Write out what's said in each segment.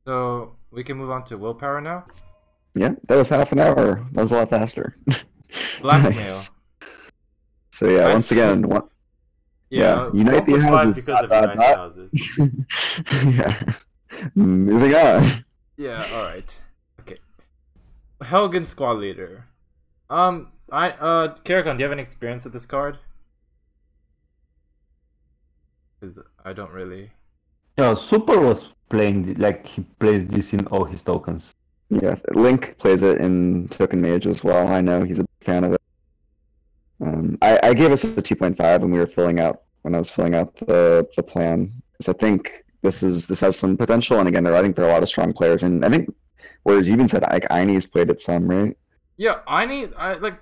So we can move on to willpower now. Yeah, that was half an hour. That was a lot faster. Blackmail. Nice. So yeah, Nice. once again, Yeah, unite the 1+5 houses. because of uniting houses. Yeah. Moving on. Yeah, alright. Okay. Helgen Squad Leader. Karakondzhul, do you have any experience with this card? Because I don't really. Yeah, Super was playing like he plays this in all his tokens. Yeah, Link plays it in Token Mage as well. I know he's a big fan of it. I gave us a 2.5 when I was filling out the plan. So I think this has some potential, and again, I think there are a lot of strong players, and I think whereas you even said like Aine's played it some, right? Yeah,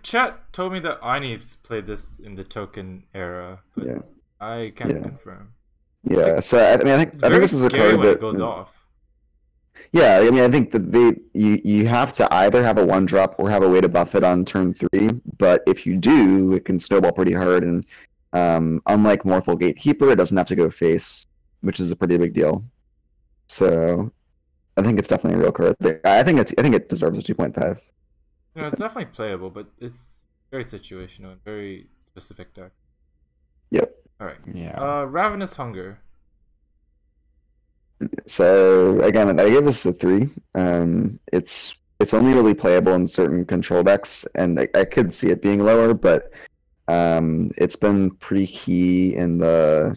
chat told me that Aine's played this in the token era, but Yeah. I can't confirm. Yeah, so I think this is a card when that it goes off. Yeah, I mean, I think that you have to either have a 1-drop or have a way to buff it on turn 3. But if you do, it can snowball pretty hard. And unlike Mortal Gatekeeper, it doesn't have to go face, which is a pretty big deal. So I think it's definitely a real card. I think it deserves a 2.5. No, it's definitely playable, but it's very situational and very specific deck. Yep. All right. Yeah. Ravenous Hunger. So again, I gave this a 3. It's only really playable in certain control decks, and I could see it being lower, but it's been pretty key in the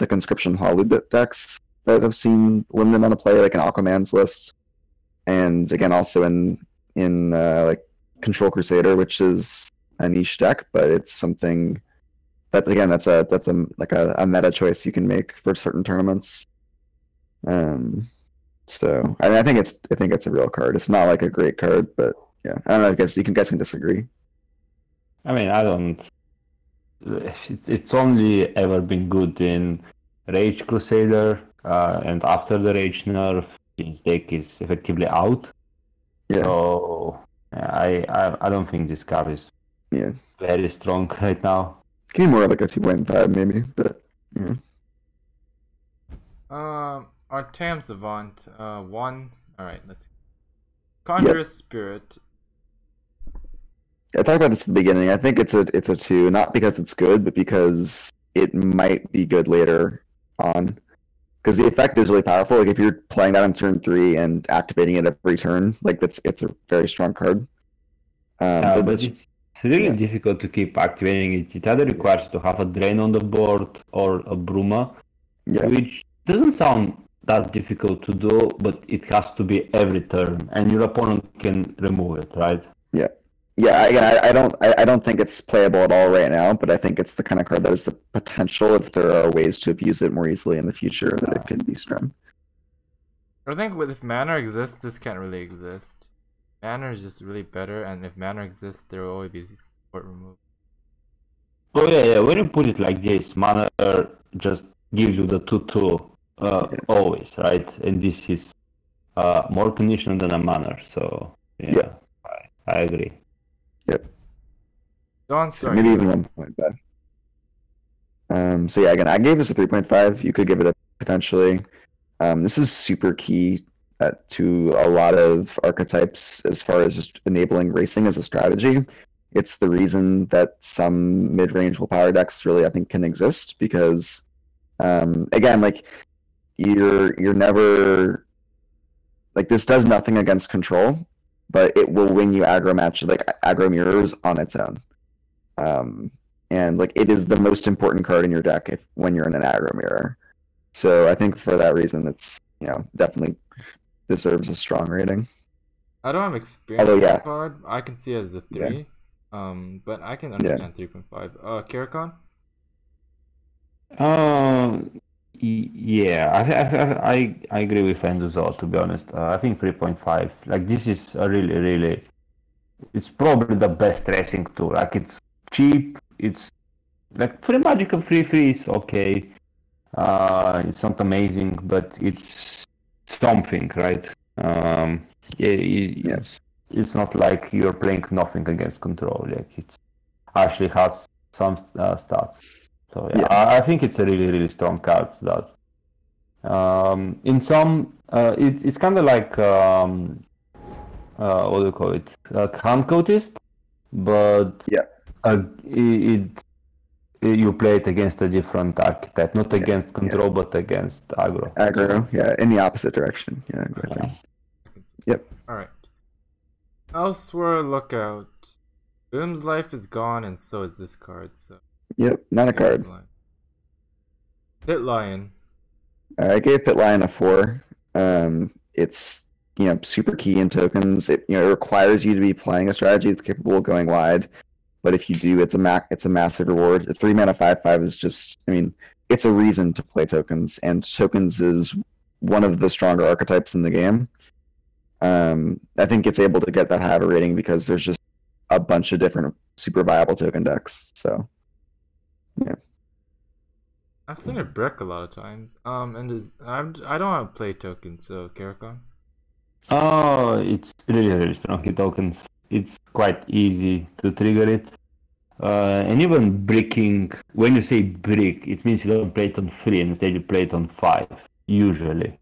Conscription Hollow decks that I've seen limited amount of play, like in Aquaman's list, and again also in like Control Crusader, which is a niche deck, but it's something that's a meta choice you can make for certain tournaments. So I mean, I think it's a real card. It's not like a great card, but yeah, I don't know. I guess you can disagree. I mean, I don't. It's only ever been good in Rage Crusader, and after the Rage nerf, his deck is effectively out. Yeah. So I don't think this card is very strong right now. Give me more like a 2.5 maybe, but yeah. Artam Savant, 1. Alright, let's see. Conjurous Spirit. I talked about this at the beginning. I think it's a 2, not because it's good, but because it might be good later on. Because the effect is really powerful. Like if you're playing that on turn 3 and activating it every turn, like it's a very strong card. But it's really difficult to keep activating it. It either requires to have a Drain on the board or a Bruma, which doesn't sound that difficult to do, but it has to be every turn, and your opponent can remove it, right? Yeah. Yeah, I don't think it's playable at all right now, but I think it's the kind of card that has the potential, if there are ways to abuse it more easily in the future, that it can be strong. I think if mana exists, this can't really exist. Mana is just really better, and if mana exists, there will always be support removed. Oh yeah. When you put it like this, mana just gives you the 2/2 always, right? And this is more conditional than a mana, so yeah. I agree. Yep. Dawnstar maybe even 1.5. So yeah, again, I gave this a 3.5. You could give it a potentially. This is super key to a lot of archetypes as far as just enabling racing as a strategy. It's the reason that some mid-range willpower decks really, I think, can exist, because again, like you're never like, this does nothing against control, but it will win you aggro mirrors on its own. And like it is the most important card in your deck when you're in an aggro mirror. So I think for that reason, it's definitely deserves a strong rating. I don't have experience with the card. I can see it as a 3. But I can understand 3.5. Karakondzhul? Yeah, I agree with EndoZoa, to be honest. I think 3.5. Like, this is a really, it's probably the best racing tool. Like, it's cheap. It's like free magical free is okay. It's not amazing, but it's something, right? It's not like you're playing nothing against control. Like, it actually has some stats. So I think it's a really strong card that In some, it's kind of like what do you call it? Hand coatist, but Yeah. You play it against a different archetype, not against control, but against aggro. Aggro, yeah, in the opposite direction. Yeah, exactly. Yeah. Yep. Alright. Elsewhere, lookout. Boom's life is gone, and so is this card. So. Yep, not a card. Pit Lion. I gave Pit Lion a 4. It's super key in tokens. It it requires you to be playing a strategy that's capable of going wide. But if you do, it's a massive reward. A 3-mana 5/5 is just, it's a reason to play tokens, and tokens is one of the stronger archetypes in the game. I think it's able to get that high of a rating because there's just a bunch of different super viable token decks. So, yeah. I've seen it brick a lot of times. And I don't have play tokens, so Karakon. Oh, it's really, really strong in tokens. It's quite easy to trigger it. And even bricking, when you say brick, it means you don't play it on 3, instead you play it on 5, usually.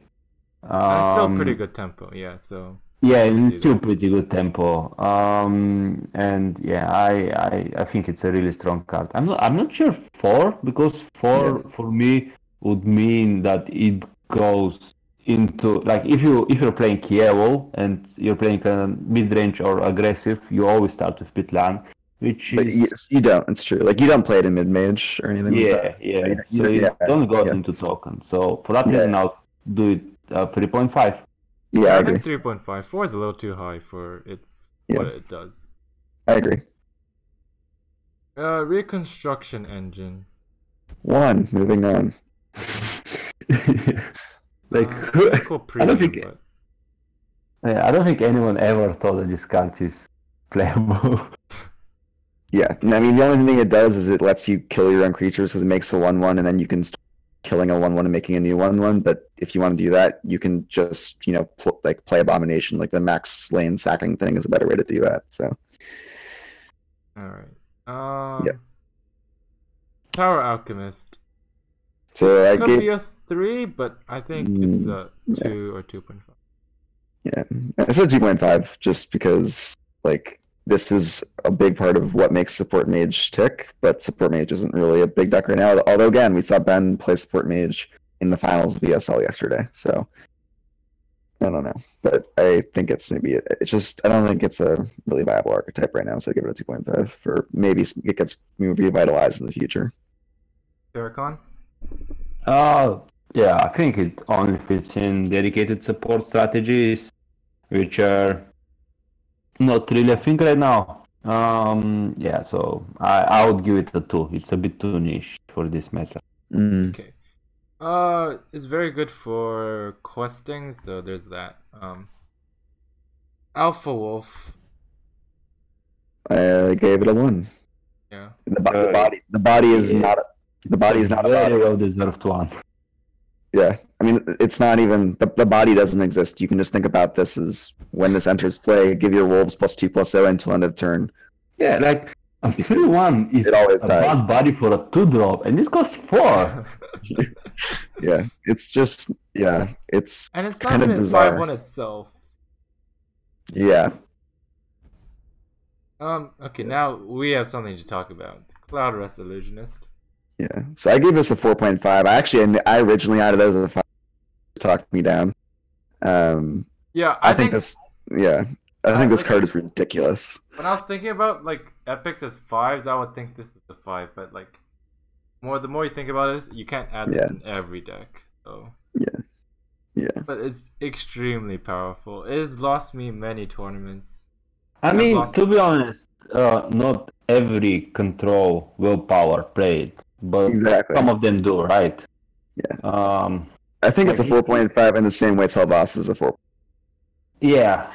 And it's still pretty good tempo, yeah, so... Yeah, it's still pretty good tempo. And yeah, I think it's a really strong card. I'm not sure 4, because 4 for me would mean that it goes into, like, if you're playing Kievo and you're playing mid-range or aggressive, you always start with Pitlan, which but is... you don't. It's true. Like, you don't play it in mid-mage or anything like that. Yeah. So it don't go into token. So for that reason, I'll do it 3.5. Yeah, I agree. 3.5. 4 is a little too high for what it does. I agree. Reconstruction engine. 1. Moving on. Like, I don't think anyone ever thought that this card is playable. Yeah, the only thing it does is it lets you kill your own creatures because it makes a 1/1, and then you can start killing a 1/1 and making a new 1/1. But if you want to do that, you can just play Abomination. Like, the max lane sacking thing is a better way to do that. So. All right. Power Alchemist. So it could be a 3, but I think it's a 2 or 2.5. Yeah, it's a 2.5 just because this is a big part of what makes Support Mage tick, but Support Mage isn't really a big deck right now. Although, again, we saw Ben play Support Mage in the finals of ESL yesterday, so I don't know. But I think I don't think it's a really viable archetype right now, so I give it a 2.5 for maybe it gets revitalized in the future. Karakon? Yeah, I think it only fits in dedicated support strategies, which are not really a thing right now. Yeah, so I would give it a 2. It's a bit too niche for this meta. Okay. It's very good for questing, so there's that. Alpha Wolf. I gave it a 1. Yeah. The body is not a very well deserved 1. Yeah, it's not even the body doesn't exist. You can just think about this as when this enters play, give your wolves +2/+0 until end of turn. Yeah, like a 3/1 is a bad body for a 2-drop, and this costs 4. Yeah, it's just it's and it's not kind even of bizarre. 5/1 itself. Yeah. Okay, now we have something to talk about. Cloudrest Illusionist. Yeah, so I gave this a 4.5. I originally had it as a 5. Talked me down. Yeah, I think this card is ridiculous. When I was thinking about epics as 5s, I would think this is a 5, but the more you think about it, you can't add this in every deck. So yeah. But it's extremely powerful. It has lost me many tournaments. To be honest, not every control willpower played, but some of them do, right? Yeah. I think it's a 4.5 in the same way Telvas is a 4. Yeah.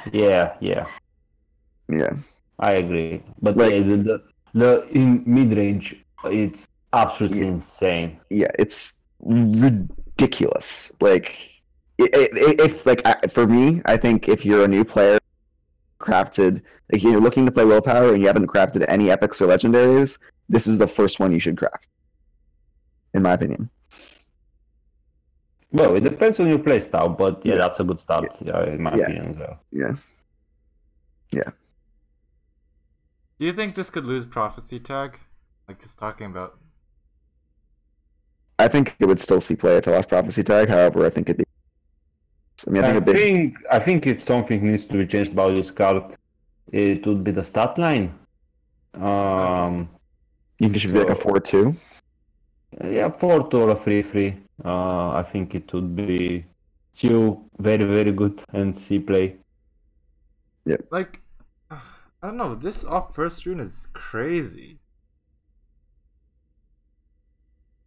I agree. But the in mid-range, it's absolutely insane. Yeah, it's ridiculous. For me, I think if you're a new player, crafted, you're looking to play Willpower and you haven't crafted any epics or legendaries, this is the first one you should craft, in my opinion. Well, it depends on your playstyle, but yeah, Yeah. that's a good start, in my Yeah. opinion as well. Yeah. Do you think this could lose prophecy tag? Like just talking about. I think it would still see play if it lost prophecy tag. However, I think it'd be. I mean, I think a big. I think if something needs to be changed about this card, it would be the stat line. You think it should be like a 4-2. Yeah, 4-2 or a 3-3. I think it would be still very, very good and see play. Like, I don't know. This off first rune is crazy.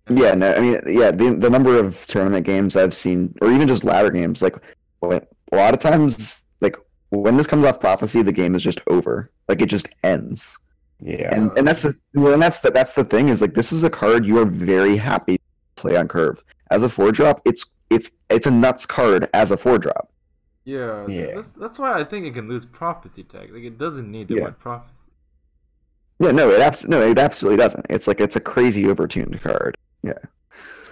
Yeah, no, I mean, yeah, the number of tournament games I've seen, or even just ladder games, like a lot of times, like when this comes off prophecy, the game is just over. Like it just ends. Yeah, And that's the thing is like this is a card you are very happy to play on curve. As a 4-drop, it's a nuts card as a 4-drop. Yeah. That's why I think it can lose prophecy tag. Like it doesn't need the word prophecy. Yeah, no, it absolutely doesn't. It's like it's a crazy overtuned card. Yeah.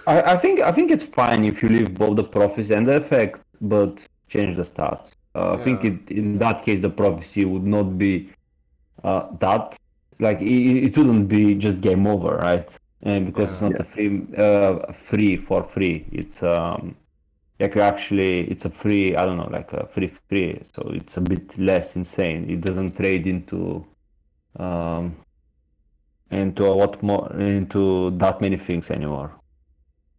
I think it's fine if you leave both the prophecy and the effect, but change the stats. I think in that case the prophecy would not be that like it wouldn't be just game over, right? And because it's not a free for free. It's like actually it's a free. I don't know, like a free. So it's a bit less insane. It doesn't trade into a lot more into that many things anymore.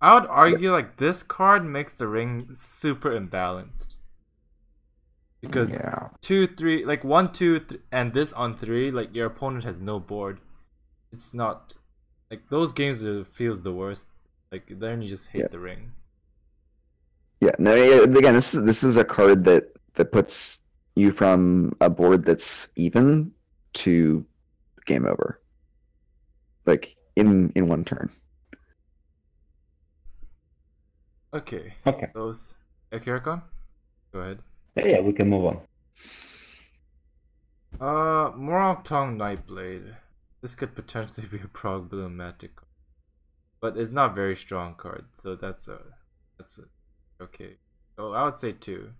I would argue like this card makes the ring super imbalanced. Because 2, 3, like 1, 2, and this on 3, like your opponent has no board. It's not like those games feels the worst. Like then you just hate the ring. Yeah, no. Again, this is a card that puts you from a board that's even to game over. Like in one turn. Okay. Those. Karakondzhul? Go ahead. Yeah, we can move on. Moral Tongue Nightblade. This could potentially be a problematic card. But it's not a very strong card, so that's okay. So I would say 2.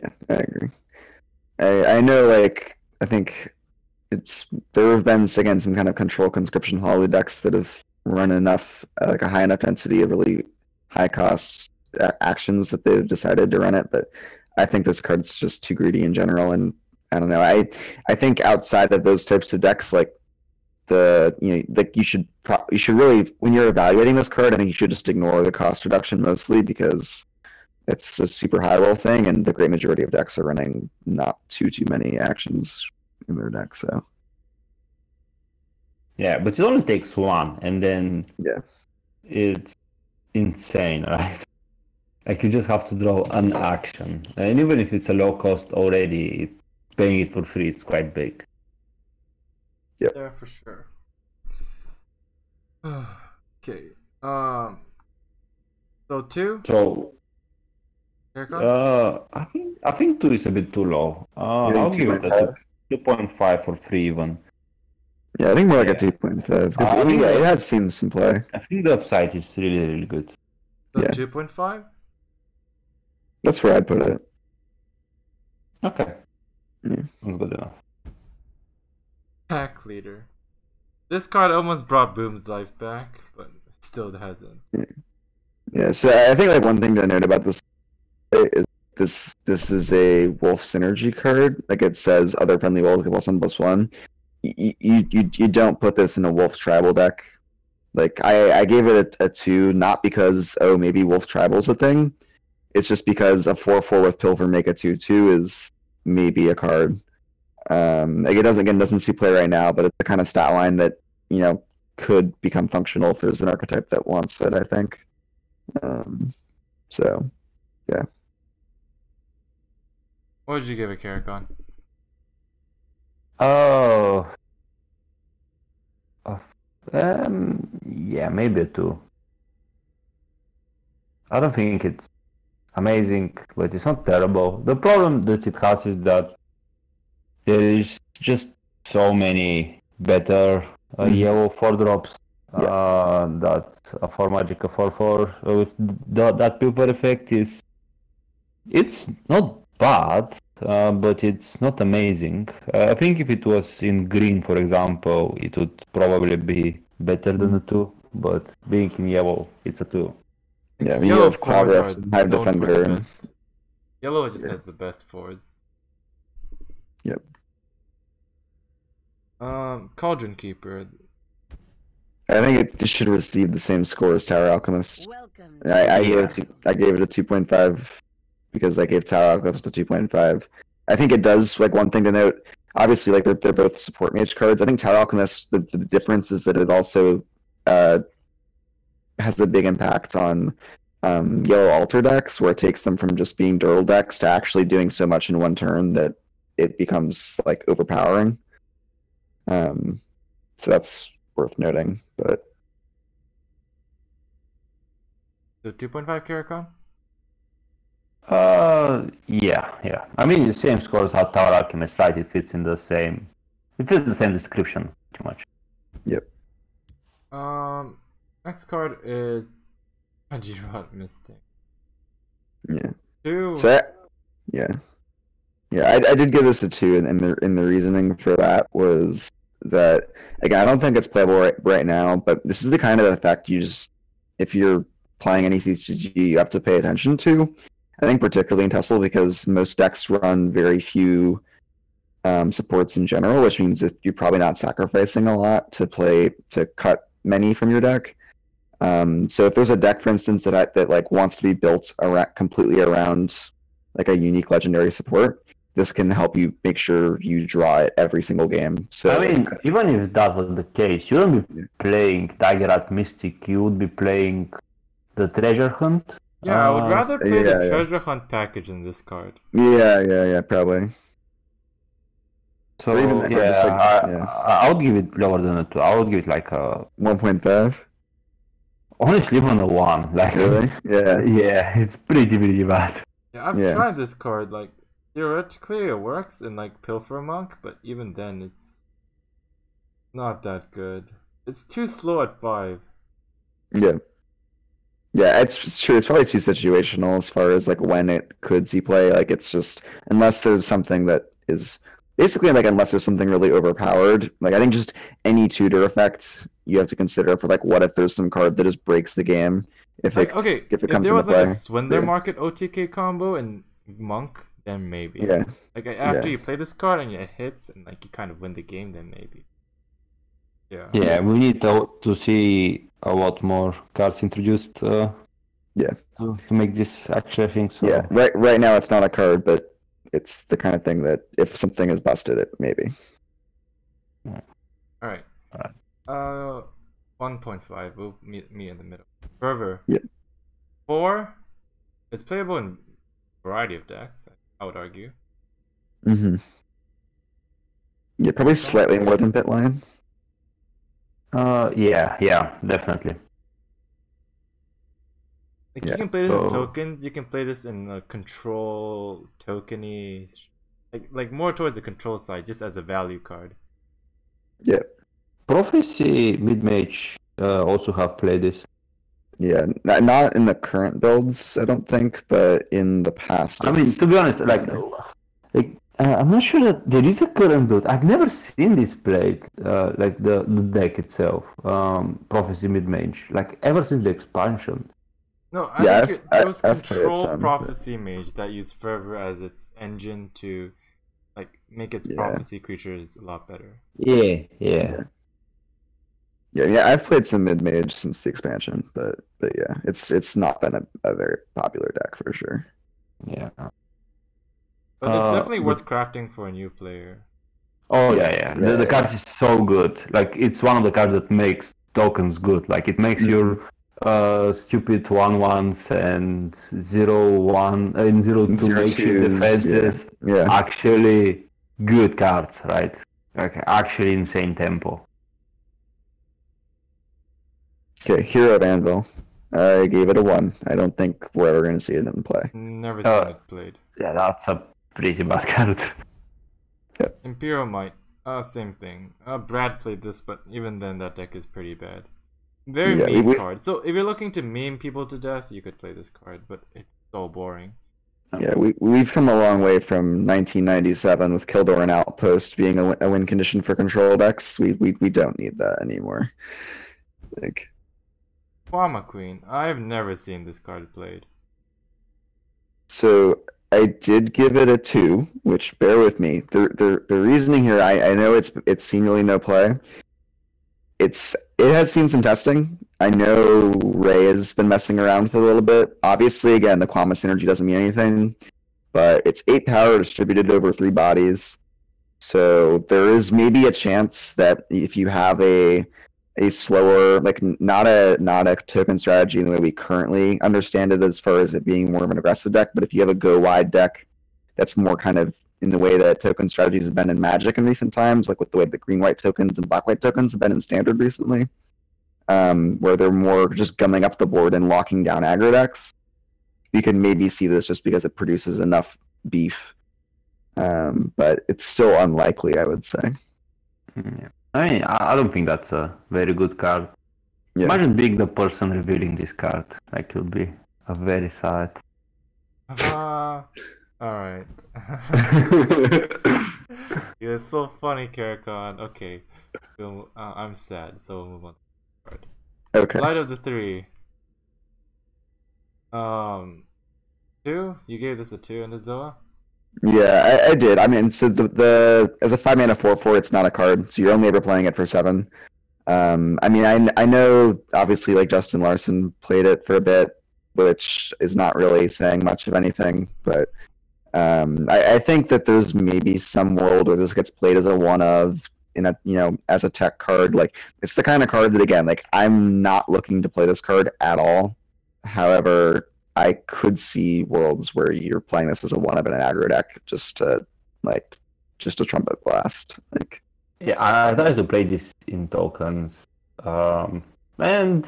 Yeah, I agree. I know, like, I think there have been, again, some kind of control conscription holo decks that have run enough, like a high enough density of really high cost actions that they've decided to run it, but I think this card's just too greedy in general, and I don't know. I think outside of those types of decks, like you should really, when you're evaluating this card, I think you should just ignore the cost reduction mostly because it's a super high roll thing, and the great majority of decks are running not too many actions in their deck. So yeah, but it only takes one, and then it's insane, right? Like you just have to draw an action, and even if it's a low cost already, it's paying it for free. It's quite big. Yeah, for sure. Okay. So 2. So I think 2 is a bit too low. I'll give it a 2.5 or 3 even. Yeah, I think more like a 2.5 because it has seen some play. I think the upside is really, really good. So 2.5. That's where I'd put it. Okay. Yeah. That's good enough. Pack Leader. This card almost brought Boom's life back, but still hasn't. Yeah, so I think like one thing to note about this is this is a wolf synergy card. Like it says other friendly wolves get +1/+1. You don't put this in a wolf tribal deck. Like I gave it a 2, not because maybe wolf tribal's a thing. It's just because a 4/4 with Pilfer make a 2/2 is maybe a card. Like it doesn't see play right now, but it's the kind of stat line that could become functional if there's an archetype that wants it, I think. So yeah. What would you give it, Karakondzhul? Yeah, maybe a 2. I don't think it's amazing, but it's not terrible. The problem that it has is that there is just so many better yellow 4-drops That a 4 magic, a 4/4 with that Pilfer effect it's not bad, but it's not amazing. I think if it was in green, for example, it would probably be better than a 2, but being in yellow, it's a 2. Yeah, you have Cloudrest, Hive Defender. Yellow just has the best fours. Yep. Cauldron Keeper. I think it just should receive the same score as Tower Alchemist. I gave it a 2.5 because I gave Tower Alchemist a 2.5. I think it does, like, one thing to note, obviously, like, they're both support mage cards. I think Tower Alchemist, the difference is that it also has a big impact on yellow altar decks, where it takes them from just being durable decks to actually doing so much in one turn that it becomes, like, overpowering. So that's worth noting, but... So 2.5 Karakon? Yeah. I mean, the same score as how Tower Alchemist, right? It fits the same description, pretty much. Yep. Next card is Ajirot Mystic. Yeah. 2. So I did give this a 2, and the reasoning for that was that, again, I don't think it's playable right now, but this is the kind of effect if you're playing any CCG, you have to pay attention to. I think particularly in TESL, because most decks run very few supports in general, which means that you're probably not sacrificing a lot to cut many from your deck. So if there's a deck, for instance, that like wants to be built completely around like a unique legendary support, this can help you make sure you draw it every single game. So I mean, even if that was the case, you wouldn't be playing Daggerat Mystic, you would be playing the Treasure Hunt. Yeah, I would rather play the Treasure Hunt package than this card. Yeah, probably. So I would give it lower than a 2. I would give it like a 1.5. Honestly, even a 1. Like, really? Yeah, it's pretty bad. Yeah, I've tried this card. Like, theoretically it works in like Pilfer Monk, but even then it's not that good. It's too slow at 5. Yeah, it's true. It's probably too situational as far as like when it could see play. Like, it's just, unless there's something that is basically like, unless there's something really overpowered. Like, I think just any tutor effect you have to consider for like, what if there's some card that just breaks the game if it comes if there into was play. Like a Swindler Market OTK combo in Monk, then maybe. Yeah. Like, after you play this card and it hits and like you kind of win the game, then maybe. Yeah, we need to see a lot more cards introduced. To make this actually a thing. So. Yeah, right now it's not a card, but it's the kind of thing that if something is busted, it maybe. All right. 1.5. We'll meet in the middle. Fervor. Yeah. 4. It's playable in a variety of decks, I would argue. Mm-hmm. Yeah, probably slightly more than Bitline. Yeah, definitely. Like, you can play this in tokens. You can play this in a control tokeny, like more towards the control side, just as a value card. Yeah. Prophecy mid-mage also have played this. Yeah, not in the current builds, I don't think, but in the past. I mean, to be honest, I'm not sure that there is a current build. I've never seen this played, like the deck itself, Prophecy mid-mage, like ever since the expansion. No, I think there was Control Prophecy Mage that used Fervor as its engine to like make its prophecy creatures a lot better. Yeah, I've played some mid-mage since the expansion, but yeah, it's not been a very popular deck for sure. Yeah. But it's definitely worth crafting for a new player. Oh yeah. The card is so good. Like, it's one of the cards that makes tokens good. Like, it makes your stupid 1/1s and 0/1 and 0/2 makeshift defenses actually good cards, right? Like, actually insane tempo. Okay, Hero of Anvil. I gave it a 1. I don't think we're ever going to see it in play. Never seen it played. Yeah, that's a pretty bad card. Imperial Might. Same thing. Brad played this, but even then that deck is pretty bad. Very Yeah, meme card. So if you're looking to meme people to death, you could play this card, but it's so boring. Yeah, we've come a long way from 1997 with Kildor and Outpost being a win condition for control decks. We don't need that anymore. Like, Pharma Queen. I've never seen this card played. so I did give it a 2, which bear with me. The reasoning here, I know it's seen really no play. It has seen some testing. I know Ray has been messing around with it a little bit. Obviously, again, the Kwama synergy doesn't mean anything, but it's 8 power distributed over 3 bodies. So there is maybe a chance that if you have a slower, like not a token strategy in the way we currently understand it as far as it being more of an aggressive deck, but if you have a go wide deck that's more kind of in the way that token strategies have been in Magic in recent times, like with the way the green-white tokens and black-white tokens have been in Standard recently, where they're more just gumming up the board and locking down aggro decks. You can maybe see this just because it produces enough beef, but it's still unlikely, I would say. Yeah. I mean, I don't think that's a very good card. Yeah. Imagine being the person revealing this card. Like, it would be a very sad. Alright. You're so funny, Karakon. Okay. I'm sad, so we'll move on to the card. Okay. Light of the 3. 2? You gave this a 2 in the Zoa? Yeah, I did. I mean, so the as a 5-mana 4/4, it's not a card, so you're only ever playing it for 7. I mean, I know obviously like Justin Larson played it for a bit, which is not really saying much of anything, but I think that there's maybe some world where this gets played as a one of in a as a tech card. Like it's the kind of card that again, like I'm not looking to play this card at all. However, I could see worlds where you're playing this as a one of in an aggro deck just to trumpet blast. Like yeah, I tried to play this in tokens, and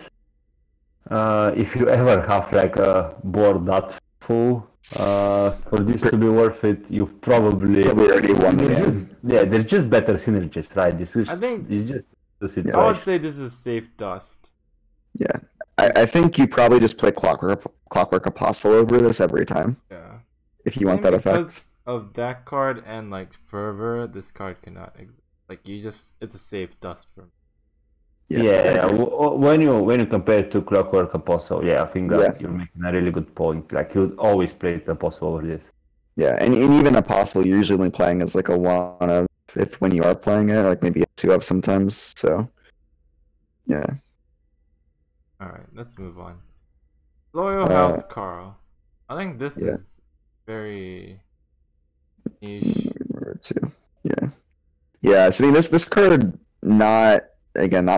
if you ever have like a board that full, for this to be worth it, you've probably already won the game. There's just better synergies, right? This is I think it's just the situation. I would say this is safe dust. Yeah, I think you probably just play Clockwork Apostle over this every time. Yeah. If you want that effect. Because of that card and like Fervor, this card cannot exist. Like it's a safe dust for me. Yeah. When you compare it to Clockwork Apostle, I think that you're making a really good point. Like you'd always play the Apostle over this. Yeah, and even Apostle, you're usually only playing as like a one of if when you are playing it, like maybe a 2 of sometimes. So yeah. Alright, let's move on. Loyal House Carl. I think this is very niche. Yeah, so I mean this card not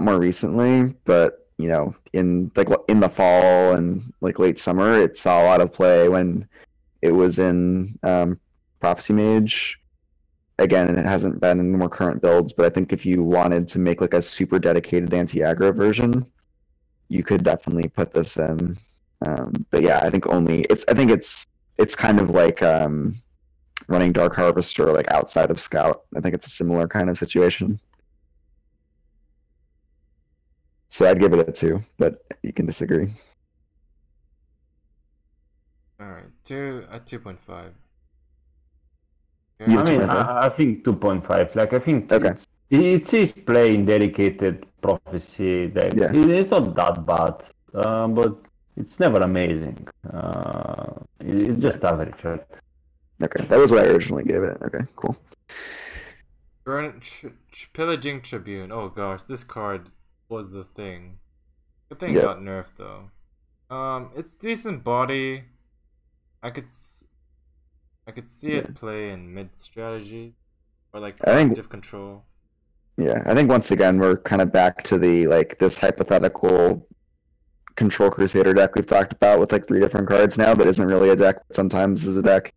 more recently, but in the fall and like late summer, it saw a lot of play when it was in Prophecy Mage. Again, and it hasn't been in more current builds, but I think if you wanted to make like a super dedicated anti-aggro version, you could definitely put this in. But yeah, I think it's kind of like running Dark Harvester like outside of Scout. I think it's a similar kind of situation. So I'd give it a 2, but you can disagree. Alright, 2.5. I mean, I think 2.5. Like I think it is playing dedicated Prophecy decks. Yeah. It's not that bad, but it's never amazing. It's just average, right? Okay, that was what I originally gave it. Okay, cool. Pillaging Tribune. Oh gosh, this card was the thing. Good thing it got nerfed though. It's decent body. I could see it play in mid strategy or like active control. Yeah, I think once again we're kind of back to the this hypothetical Control Crusader deck we've talked about with like 3 different cards now, but isn't really a deck, but sometimes is a deck.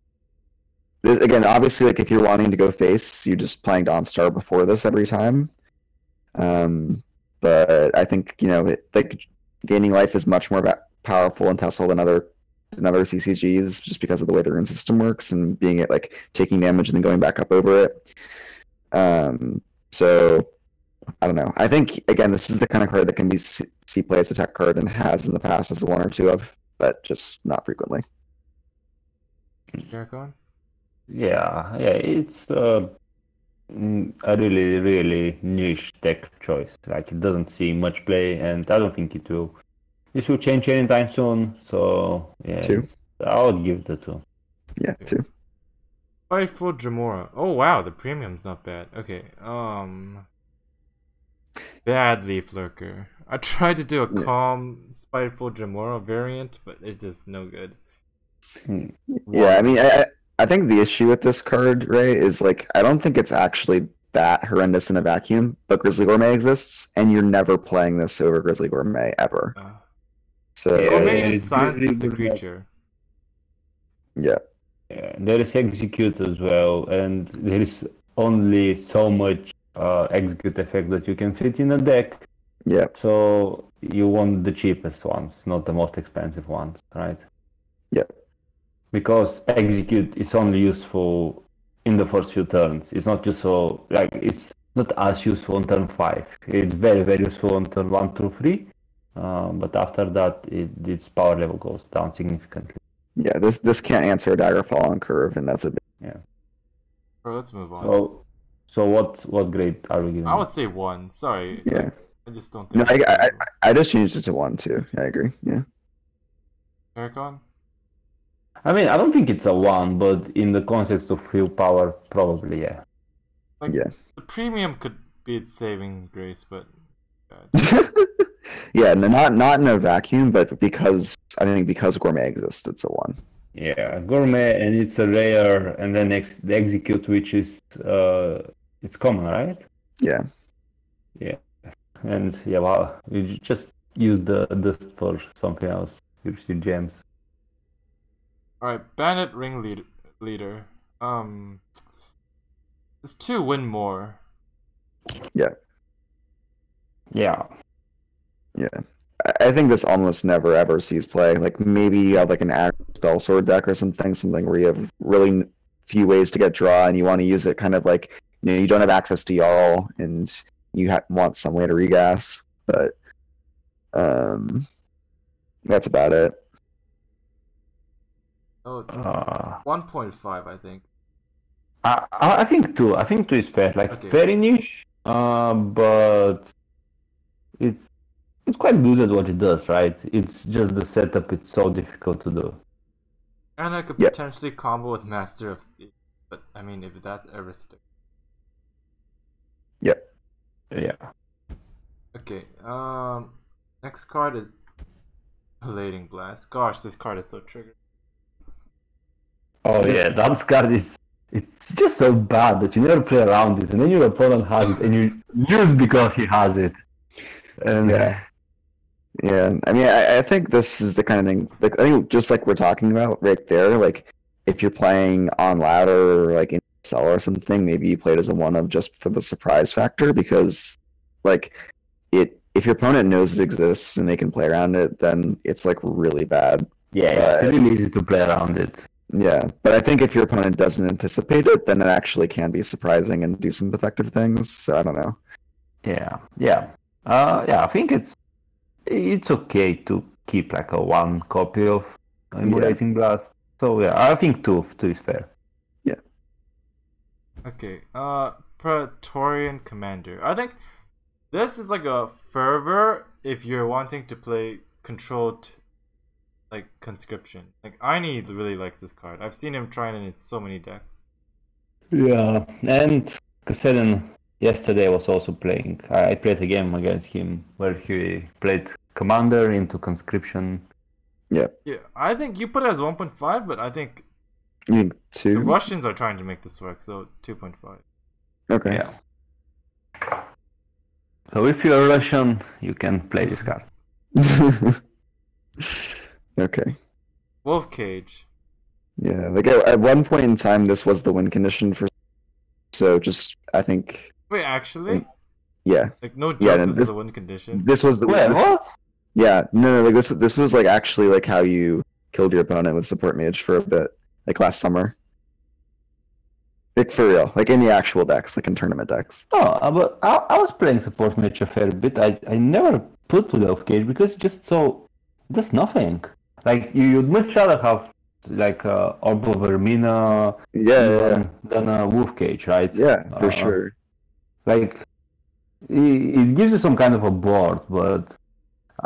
This, again, obviously, like if you're wanting to go face, you're just playing Dawnstar before this every time. But I think like Gaining Life is much more powerful in TESL than other CCGs, just because of the way the rune system works and being it like taking damage and then going back up over it. So I don't know. I think again, this is the kind of card that can be he plays a tech card and has in the past as one or two of, but just not frequently. Karakon? Yeah, it's a really, really niche deck choice. Like, it doesn't see much play, and I don't think it will. This will change anytime soon. So yeah, 2. I would give it a 2. Yeah, 2. Spiteful Jamora. Oh wow, the premium's not bad. Okay, bad Leaf Lurker. I tried to do a calm Spiteful Jamora variant, but it's just no good. Yeah, I mean, I think the issue with this card, right, is like I don't think it's actually that horrendous in a vacuum, but Grizzly Gourmet exists, and you're never playing this over Grizzly Gourmet ever. So Gourmet silences the creature. Yeah. Yeah, there is execute as well, and there is only so much execute effects that you can fit in a deck. Yeah. So you want the cheapest ones, not the most expensive ones, right? Yeah. Because execute is only useful in the first few turns. It's not useful, like, it's not as useful on turn 5. It's very, very useful on turn 1 through 3. But after that, its power level goes down significantly. Yeah, this can't answer a Daggerfall on curve, and that's a big... Yeah. Bro, let's move on. So what grade are we giving? I would say 1. Sorry. Yeah. Like, I just don't think. No, I just changed it to 1 too. I agree. Yeah. Karakon? I mean, I don't think it's a 1, but in the context of willpower, probably, yeah. Like, yeah. The premium could be its saving grace, but... Yeah, no, not in a vacuum, but because Gourmet exists, it's a 1. Yeah, Gourmet, and it's a rare, and then the execute, which is it's common, right? Yeah. Yeah, and yeah, well, you just use the dust for something else. You see gems. Alright, Bandit Ring Leader. It's 2 win more. Yeah. Yeah. Yeah. I think this almost never ever sees play. Like maybe you have like an spell sword deck or something where you have really few ways to get draw and you want to use it kind of like, you know, you don't have access to Jarl and you want some way to regas, but that's about it. Oh, 1.5, I think. I think 2. I think 2 is fair. Like, okay. Very niche, but it's quite good at what it does, right? It's just the setup, it's so difficult to do. And I could potentially combo with Master of Thieves, but I mean, if that ever sticks. Yep. Yeah. Okay, next card is Palading Blast. Gosh, this card is so triggered. Oh yeah, that card it's just so bad that you never play around it, and then your opponent has it, and you lose because he has it. And yeah. I mean, I think this is the kind of thing. Like, I think just like we're talking about right there. Like, if you're playing on ladder or like in TESL or something, maybe you play it as a 1 of just for the surprise factor, because like if your opponent knows it exists and they can play around it, then it's like really bad. Yeah, it's really easy to play around it. Yeah, but I think if your opponent doesn't anticipate it, then it actually can be surprising and do some effective things. So I don't know. Yeah. I think it's okay to keep like a 1 copy of Immolating Blast. So yeah, I think 2 is fair. Yeah. Okay. Praetorian Commander. I think this is like a Fervor if you're wanting to play controlled, like, conscription. Like, Aini really likes this card. I've seen him trying it in so many decks. Yeah, and Kassadin yesterday was also playing. I played a game against him where he played Commander into conscription. Yeah. Yeah, I think you put it as 1.5, but I think 2. The Russians are trying to make this work, so 2.5. Okay. Yeah. So if you're Russian, you can play this card. Okay. Wolf Cage. Yeah, like at one point in time, this was the win condition for. So just, I think. Wait, actually? Yeah. Like, no joke, Yeah, this is a win condition. This was the. Wait, what? Yeah, no, like this was like actually like how you killed your opponent with support mage for a bit, like last summer. Like for real, like in the actual decks, like in tournament decks. Oh, but I was playing support mage a fair bit. I never put to the Wolf Cage because it's just so does nothing. Like you'd much rather have like Orb of Vermina than a Wolf Cage, right? Yeah, for sure. Like it gives you some kind of a board, but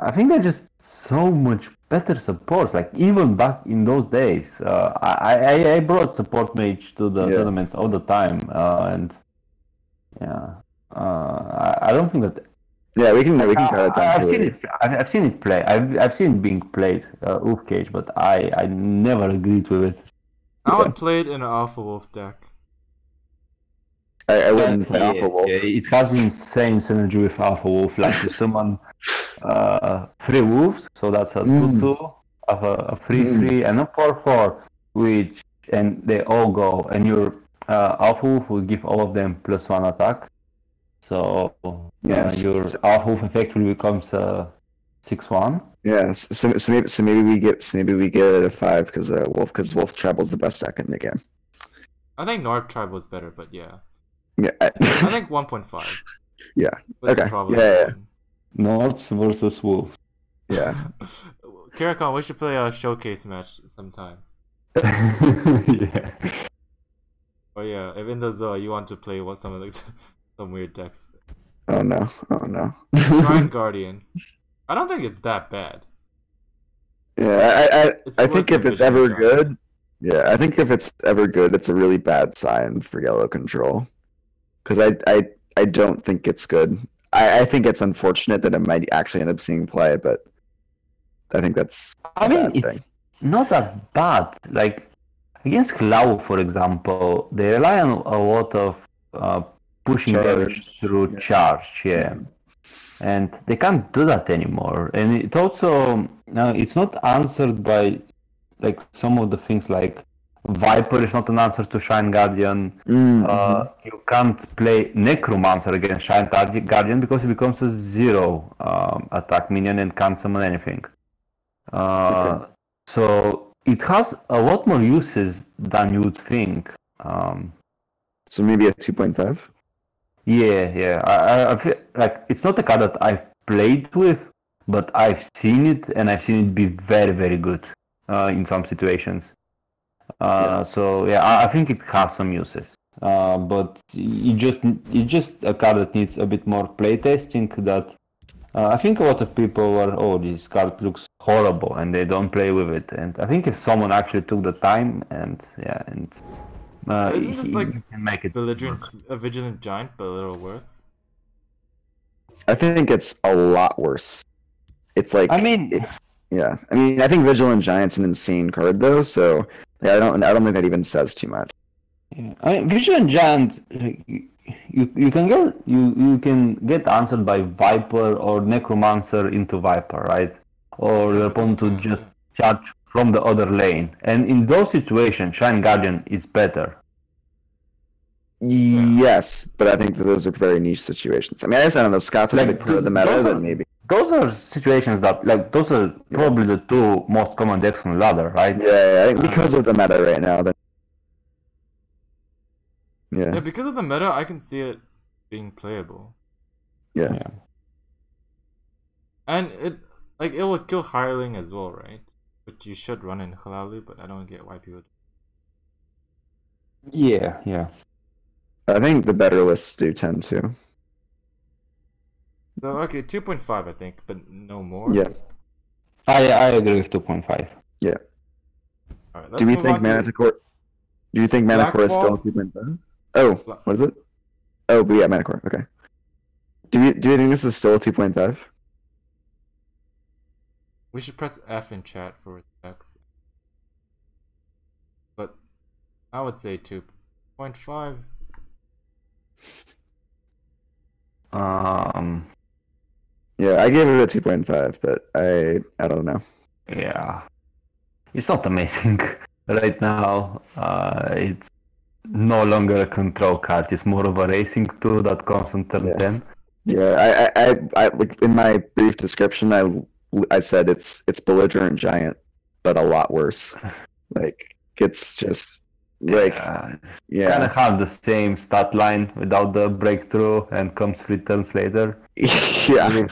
I think they're just so much better supports. Like even back in those days, I brought support mage to the tournaments all the time, and I don't think that. Yeah, we can cut it down. I've seen it play. I've seen it being played, Wolf Cage, but I never agreed with it. I would play it in an Alpha Wolf deck. I wouldn't play Alpha Wolf. It has insane synergy with Alpha Wolf. Like you summon 3 wolves, so that's a 2/2, a 3/3, and a 4/4, and they all go, and your Alpha Wolf will give all of them +1 attack. So your Alpha Wolf effectively becomes 6/1. Yes. So maybe we get it at 5 because Wolf Tribal's the best deck in the game. I think North Tribe was better, but yeah. Yeah. I think 1.5. Yeah. Okay. Yeah. Nords versus Wolves. Yeah. Karakon, we should play a showcase match sometime. Yeah. Oh yeah, if EndoZoa you want to play some weird decks. Oh no. Shrine Guardian. I don't think it's that bad. Yeah, I think if it's ever good, it's a really bad sign for yellow control. Because I don't think it's good. I think it's unfortunate that it might actually end up seeing play, but I think that's it's not that bad. Like against Cloud, for example, they rely on a lot of pushing damage through charge, and they can't do that anymore. And it also it's not answered by like some of the things like Viper is not an answer to Shrine Guardian. You can't play Necromancer against Shrine Guardian because it becomes a 0 attack minion and can't summon anything. So it has a lot more uses than you would think. So maybe a 2.5? Yeah. I feel like it's not a card that I've played with, but I've seen it, and I've seen it be very, very good in some situations. So I think it has some uses, but it's just a card that needs a bit more playtesting. That I think a lot of people were, this card looks horrible, and they don't play with it. And I think if someone actually took the time isn't this like can make it a Vigilant Giant, but a little worse? I think it's a lot worse. It's like I think Vigilant Giant's an insane card though, so I don't think that even says too much. Yeah. I mean, Vigilant Giant, you can get answered by Viper or Necromancer into Viper, right? Or your opponent to just charge from the other lane, and in those situations, Shrine Guardian is better. Yes, but I think that those are very niche situations. I mean, I don't know, Scott's a big part of the meta, but maybe. Those are situations that, those are probably the 2 most common decks on the ladder, right? Yeah, because of the meta right now. Yeah, because of the meta, I can see it being playable. Yeah. And it will kill Hireling as well, right? But you should run in Halalu, but I don't get why people do. Yeah. I think the better lists do tend to. So, okay, 2.5 I think, but no more. Yeah. I agree with 2.5. Yeah. Alright, do you think Manticore is still 2.5? Oh, what is it? Oh, but yeah, Manticore, okay. Do you think this is still a 2.5? We should press F in chat for specs. But I would say 2.5. Yeah, I gave it a 2.5, but I don't know. Yeah. It's not amazing right now. It's no longer a control card. It's more of a racing tool that comes on turn 10. Yeah, I like in my brief description, I said it's belligerent giant, but a lot worse. Like it's just like kind of have the same stat line without the breakthrough and comes 3 turns later. Yeah.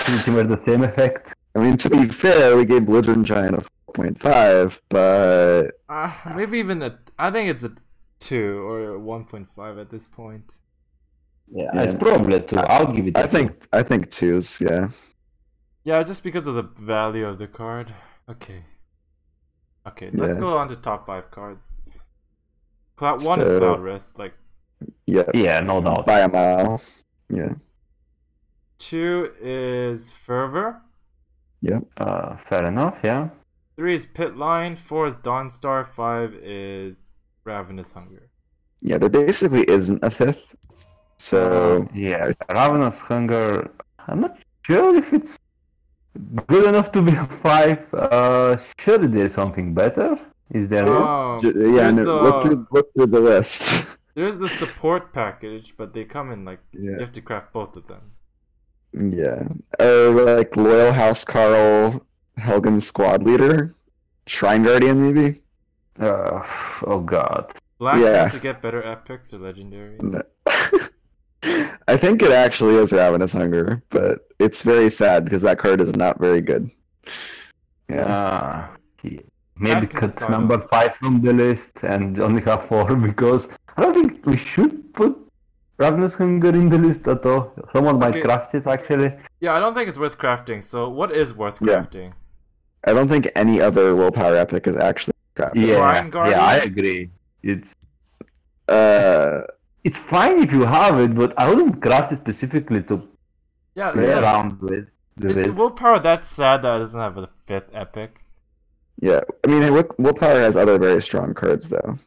pretty much the same effect. I mean, to be fair, we gave Belligerent Giant a 4.5, but maybe even I think it's a 2 or a 1.5 at this point. Yeah, it's probably a 2. I'll give it a 2. I think 2s, yeah. Yeah, just because of the value of the card. Okay. Okay, let's go on to top 5 cards. One is Cloudrest, like. Yeah, no doubt. By a mile. Yeah. 2 is Fervor. Yep. Fair enough, yeah. 3 is Pitline. 4 is Dawnstar. 5 is Ravenous Hunger. Yeah, there basically isn't a 5th. So yeah, Ravenous Hunger. I'm not sure if it's good enough to be a 5. Surely there's something better. Is there? Yeah, look through the list. There's the support package, but they come in like you have to craft both of them. Yeah, like Loyal House Carl, Helgen's Squad Leader, Shrine Guardian maybe. Oh god. Black to get better epics or legendary. No. I think it actually is Ravenous Hunger, but it's very sad because that card is not very good. Yeah. Maybe cut number 5 from the list and only have 4 because I don't think we should put Ravenous Hunger in the list at all. Someone might craft it actually. Yeah, I don't think it's worth crafting. So what is worth crafting? I don't think any other Willpower epic is actually crafted. Yeah, I agree. It's fine if you have it, but I wouldn't craft it specifically to play around with. Is Willpower that sad that it doesn't have a 5th epic? Yeah, I mean, Willpower has other very strong cards, though.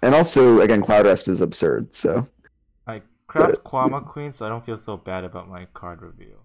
And also, again, Cloudrest is absurd, so... I craft Kwama Queen, so I don't feel so bad about my card reveal.